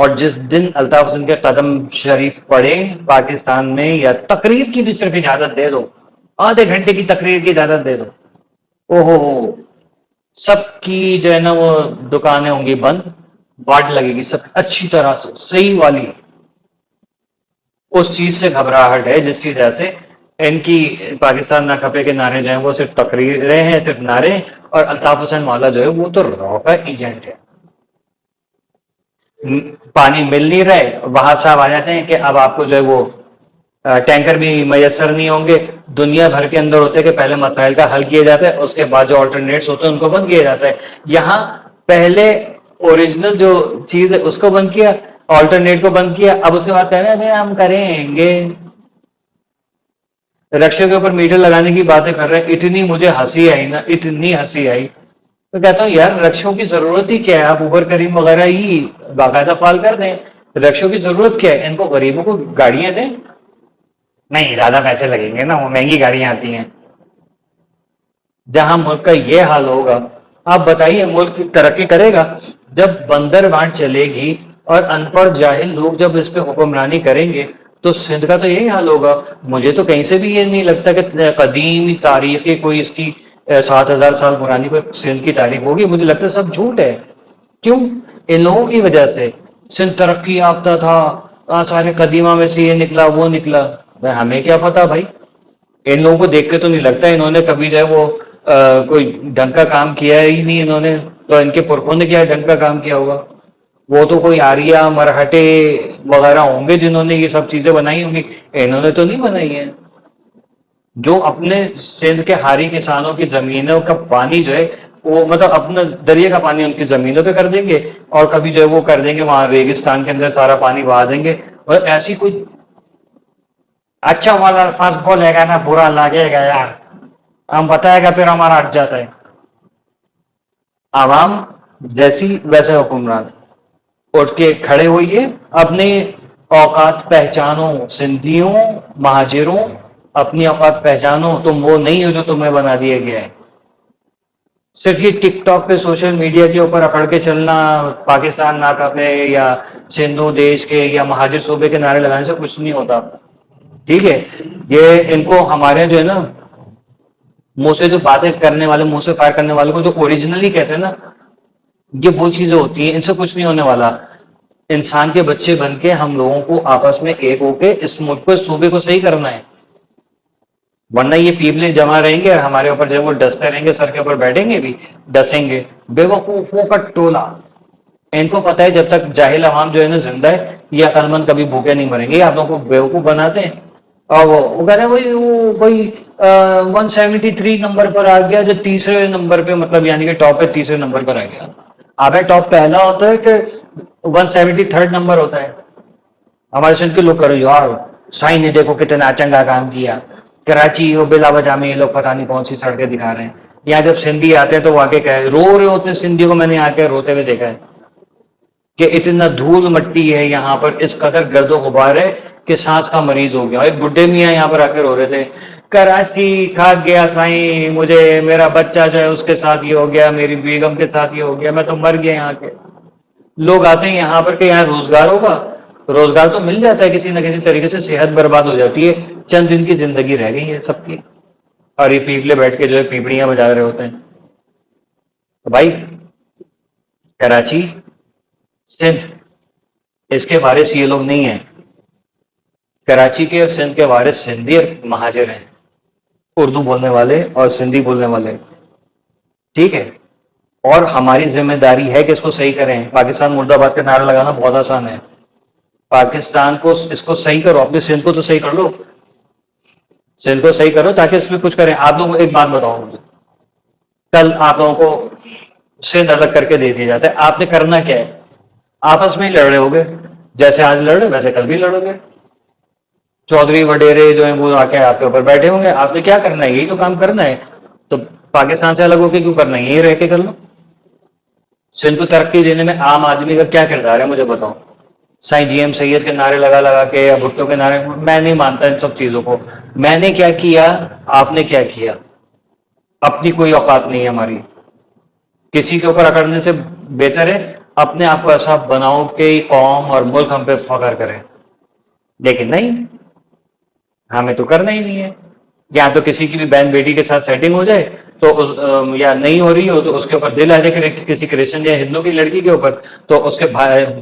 اور جس دن الطاف حسین کے قدم شریف پڑے پاکستان میں، یا تقریر کی بھی صرف اجازت دے دو، آدھے گھنٹے کی تقریر کی اجازت دے دو، او ہو، سب کی جو ہے نا وہ دکانیں ہوں گی بند، واٹ لگے گی سب اچھی طرح سے صحیح والی. اس چیز سے گھبراہٹ ہے جس کی وجہ سے ان کی پاکستان نہ کھپے کے نعرے جو ہیں وہ صرف تقریریں ہیں، صرف نعرے. اور الطاف حسین مولا جو ہے وہ تو رو کا ایجنٹ ہے. پانی مل نہیں رہے، وہاں صاحب آ جاتے ہیں کہ اب آپ کو جو ہے وہ ٹینکر بھی میسر نہیں ہوں گے. دنیا بھر کے اندر ہوتے ہیں کہ پہلے مسائل کا حل کیا جاتا ہے، اس کے بعد جو آلٹرنیٹس ہوتے ہیں ان کو بند کیا جاتا ہے. یہاں پہلے اوریجنل جو چیز ہے اس کو بند کیا، آلٹرنیٹ کو بند کیا، اب اس کے بعد کہہ رہے ہیں ہم کریں گے. رکشے کے اوپر میٹر لگانے کی باتیں کر رہے ہیں. اتنی مجھے ہنسی آئی نا، اتنی ہنسی آئی. تو کہتا ہوں یار رکشوں کی ضرورت ہی کیا ہے؟ آپ اوبر کریم وغیرہ ہی باقاعدہ فعال کر دیں. رکشوں کی ضرورت کیا ہے؟ ان کو غریبوں کو گاڑیاں دیں. نہیں زیادہ پیسے لگیں گے نا، وہ مہنگی گاڑیاں آتی ہیں. جہاں ملک کا یہ حال ہوگا، آپ بتائیے ملک ترقی کرے گا؟ جب بندر بانٹ چلے گی اور ان پڑھ جاہل لوگ جب اس پہ حکمرانی کریں گے تو سندھ کا تو یہی حال ہوگا. مجھے تو کہیں سے بھی یہ نہیں لگتا کہ قدیم تاریخ کوئی اس کی 7,000 سال پرانی کوئی سندھ کی تاریخ ہوگی. مجھے لگتا ہے سب جھوٹ ہے. کیوں؟ ان لوگوں کی وجہ سے سندھ ترقی یافتہ تھا، سارے قدیمہ میں سے یہ نکلا وہ نکلا. ہمیں کیا پتا بھائی؟ ان لوگوں کو دیکھ کے تو نہیں لگتا انہوں نے کبھی جو ہے وہ کوئی ڈھنگ کا کام کیا ہی نہیں. انہوں نے تو ان کے پرکھوں نے کیا ڈھنگ کا کام کیا ہوگا؟ وہ تو کوئی آریہ مرہٹے وغیرہ ہوں گے جنہوں نے یہ سب چیزیں بنائی ہوں گی. انہوں نے تو نہیں بنائی ہیں. جو اپنے سندھ کے ہاری کسانوں کی زمینوں کا پانی جو ہے وہ مطلب اپنا دریا کا پانی ان کی زمینوں پہ کر دیں گے، اور کبھی جو ہے وہ کر دیں گے وہاں ریگستان کے اندر سارا پانی بہا دیں گے. اور ایسی کوئی اچھا والا الفاظ بولے گا نا برا لگے گا یار، ہم بتائے گا پھر ہمارا ہٹ جاتا ہے. عوام جیسی ویسے حکمران. اٹھ کے کھڑے ہوئیے، اپنے اوقات پہچانو. سندھیوں، مہاجروں، اپنی اوقات پہچانو. تم وہ نہیں ہو جو تمہیں بنا دیا گیا ہے. صرف یہ ٹک ٹاک پہ سوشل میڈیا کے اوپر اکڑ کے چلنا، پاکستان ناکافی ہے یا سندھو دیش کے یا مہاجر صوبے کے نعرے لگانے سے کچھ نہیں ہوتا. ٹھیک ہے؟ یہ ان کو ہمارے جو ہے نا منہ سے جو باتیں کرنے والے، منہ سے فائر کرنے والے کو جو اوریجنلی کہتے ہیں نا، یہ وہ چیزیں ہوتی ہیں. ان سے کچھ نہیں ہونے والا. انسان کے بچے بن کے ہم لوگوں کو آپس میں ایک ہو کے اس ملک کو، اس صوبے کو صحیح کرنا ہے. ورنہ یہ پیپلیں جمع رہیں گے اور ہمارے اوپر جو وہ ڈستے رہیں گے، سر کے اوپر بیٹھیں گے بھی ڈسیں گے. بے وقوفوں کا ٹولہ. ان کو پتہ ہے جب تک جاہل عوام جو ہے نا زندہ ہے، یہ عقل مند کبھی بھوکے نہیں مریں گے. آپ لوگوں کو بیوقوف بناتے ہیں. اور وہ کہہ رہے ہیں وہی وہ کوئی 173 نمبر پر آ گیا جو تیسرے نمبر پہ، مطلب یعنی کہ ٹاپ پہ تیسرے نمبر پر آ گیا. ابے ٹاپ پہلا ہوتا ہے کہ 173 نمبر ہوتا ہے؟ ہمارے سندھ کے لوگ کرو یار سائن نے دیکھو کتنا چنگا کام کیا. کراچی اور بلا وجہ میں یہ لوگ پتہ نہیں کون سی سڑکیں دکھا رہے ہیں. یہاں جب سندھی آتے ہیں تو وہ آ کے رو رہے ہوتے ہیں. سندھی کو میں نے آ کے روتے ہوئے دیکھا ہے کہ اتنا دھول مٹی ہے یہاں پر، اس قدر گرد و غبار ہے کہ سانس کا مریض ہو گیا. ایک بڈھے میاں یہاں پر آ کے رو رہے تھے، کراچی کھا گیا سائیں مجھے، میرا بچہ جو ہے اس کے ساتھ یہ ہو گیا، میری بیگم کے ساتھ یہ ہو گیا، میں تو مر گیا. یہاں کے لوگ آتے ہیں یہاں پر کہ یہاں روزگار ہوگا. روزگار تو مل جاتا ہے کسی نہ کسی طریقے سے، صحت برباد ہو جاتی ہے. چند دن کی زندگی رہ گئی ہے سب کی، اور یہ پیپلے بیٹھ کے جو ہے پیپڑیاں بجا رہے ہوتے ہیں. تو بھائی کراچی، سندھ، اس کے وارث یہ لوگ نہیں ہیں. کراچی کے اور سندھ کے وارث سندھی اور مہاجر ہیں، اردو بولنے والے اور سندھی بولنے والے. ٹھیک ہے؟ اور ہماری ذمہ داری ہے کہ اس کو صحیح کریں. پاکستان مرد آباد کا نعرہ لگانا بہت آسان ہے. پاکستان کو اس کو صحیح کرو، اپنے سندھ کو تو صحیح کر لو. سندھ کو صحیح کرو تاکہ اس میں کچھ کریں. آپ لوگوں کو ایک بات بتاؤں مجھے، کل آپ لوگوں کو سندھ الگ کر کے دے دیا جاتا ہے، آپ نے کرنا کیا ہے؟ آپس میں ہی لڑ رہے ہوگے. جیسے آج لڑ رہے ویسے کل بھی لڑو گے. چودھری وڈیرے جو ہیں وہ آ کے آپ کے اوپر بیٹھے ہوں گے. آپ نے کیا کرنا ہے؟ یہی تو کام کرنا ہے. تو پاکستان سے الگ ہو کے کیوں کرنا ہے؟ یہی رہ کے کر لو. سندھ کو ترقی دینے میں عام آدمی کا کیا کردار ہے مجھے بتاؤ. سائیں جی ایم سید کے نعرے لگا لگا کے یا بھٹو کے نعرے، میں نہیں مانتا ان سب چیزوں کو. میں نے کیا کیا، آپ نے کیا کیا؟ اپنی کوئی اوقات نہیں ہے ہماری. کسی کے اوپر اکڑنے سے بہتر ہے اپنے آپ کو ایسا بناؤ کہ قوم اور ملک ہم پہ فخر کرے، لیکن نہیں، ہمیں تو کرنا ہی نہیں ہے. یا تو کسی کی بھی بہن بیٹی کے ساتھ سیٹنگ ہو جائے تو یا نہیں ہو رہی ہو تو اس کے اوپر دل آ جائے کسی کرسچن یا ہندو کی لڑکی کے اوپر، تو اس کے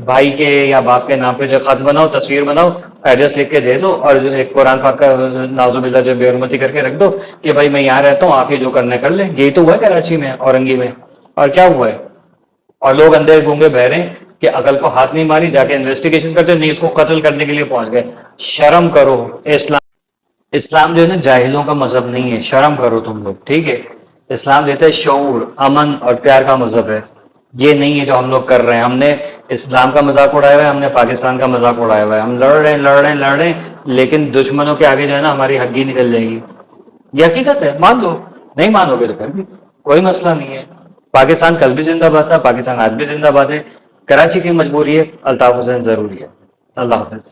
بھائی کے یا باپ کے نام پہ جو خط بناؤ، تصویر بناؤ، ایڈریس لکھ کے دے دو، اور جو ایک قرآن پاک کا نعوذ باللہ جو بے حرمتی کر کے رکھ دو کہ بھائی میں یہاں رہتا ہوں، آپ یہ جو کرنا کر لیں. یہی تو ہوا ہے کراچی میں، اورنگی میں، اور کیا ہوا ہے؟ اور لوگ اندھے گونگے بہ رہے ہیں کہ عقل کو ہاتھ نہیں ماری، جا کے انویسٹیگیشن کرتے نہیں، اس کو قتل کرنے کے لیے پہنچ گئے. شرم کرو. اسلام جو ہے نا جاہلوں کا مذہب نہیں ہے، شرم کرو تم لوگ، ٹھیک ہے؟ اسلام دیتا ہے شعور، امن اور پیار کا مذہب ہے. یہ نہیں ہے جو ہم لوگ کر رہے ہیں. ہم نے اسلام کا مذاق اڑایا ہوا ہے، ہم نے پاکستان کا مذاق اڑایا ہوا ہے. ہم لڑ رہے ہیں لیکن دشمنوں کے آگے جو ہے نا ہماری ہگی نکل جائے گی. یہ حقیقت ہے، مان لو. نہیں مانو گے تو پھر بھی کوئی مسئلہ نہیں ہے. پاکستان کل بھی زندہ باد تھا، پاکستان آج بھی زندہ باد ہے. کراچی کی مجبوری ہے، الطاف حسین ضروری ہے. اللہ حافظ.